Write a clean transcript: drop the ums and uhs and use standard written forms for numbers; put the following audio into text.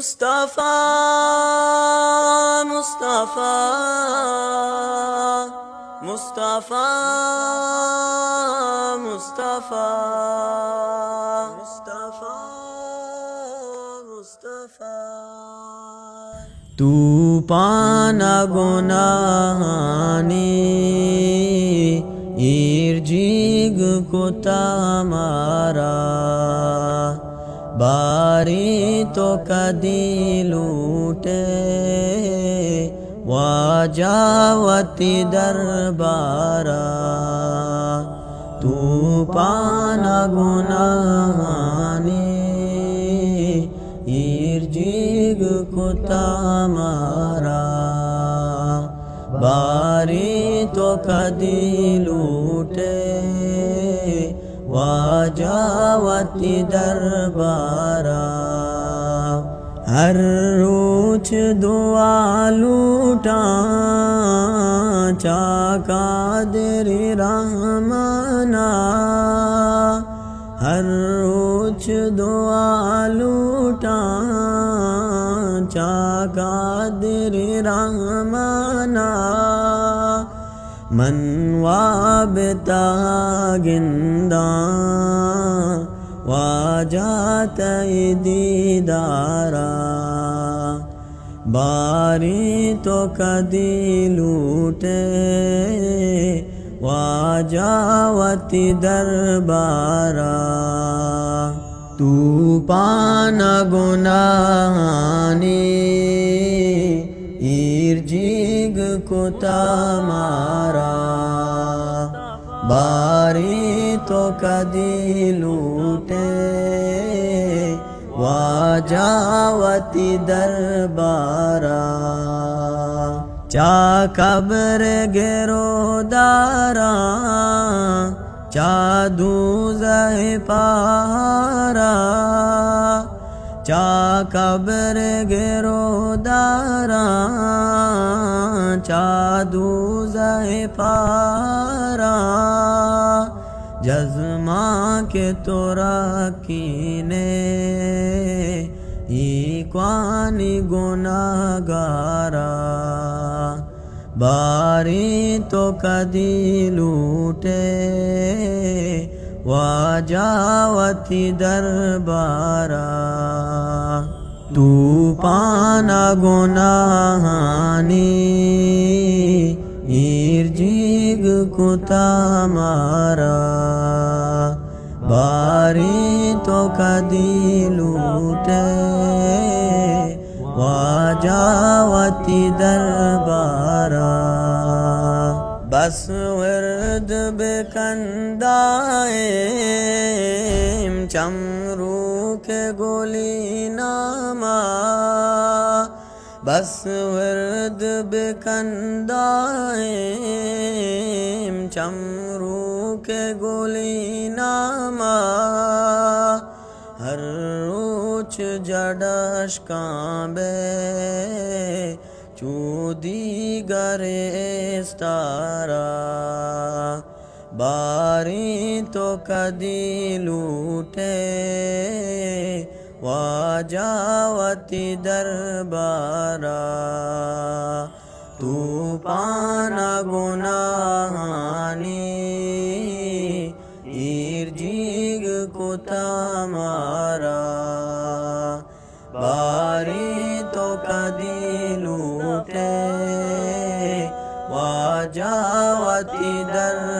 मुस्तफा मुस्तफा मुस्तफा मुस्तफा मुस्तफा मुस्तफा तूफान गुनाहानी इर्जिग को तमारा बारी तो कदी लूटे वाजावती दरबारा तूफान गुनाहानी इर्जिग को तमारा बारी तो कदी लूटे वाजावती दरबारा हर रोज दुआ लूटा चाका देरी रहमाना हर रोज दुआ लूटा चाका देरी रहमाना मनवा बेता गिंदा वाजात दीदारा बारी तो कदी लूटे वाजावती दरबारा तूफान गुनाहानी इर्जिग को तमारा बारी तो कदी लूटे वाजावती दरबारा चा कब्र गिरोदारा चा दूज़ह पारा चा कब्र गिरोदारा चा दूज़ह पारा जज़्मा के तोरा कीने इक्वानी गुनागारा बारी तो कदी लूटे वाजावती दरबारा तूफान गुनाहानी इर्जिग को तमारा बारी तो कदी लूटे वाजावती दरबारा बस वर्द बेकंदाए चमरू के गोली नामा बस वर्द बेकंदाए चमरू के गोली नामा हर रोच जडश कांबे चूदी गरे स्तारा बारी तो कदी लूटे वाजावती दरबारा तूफान गुनाहानी इर्जिग को तमारा बारी तो कदी लूटे वाजावती दरबारा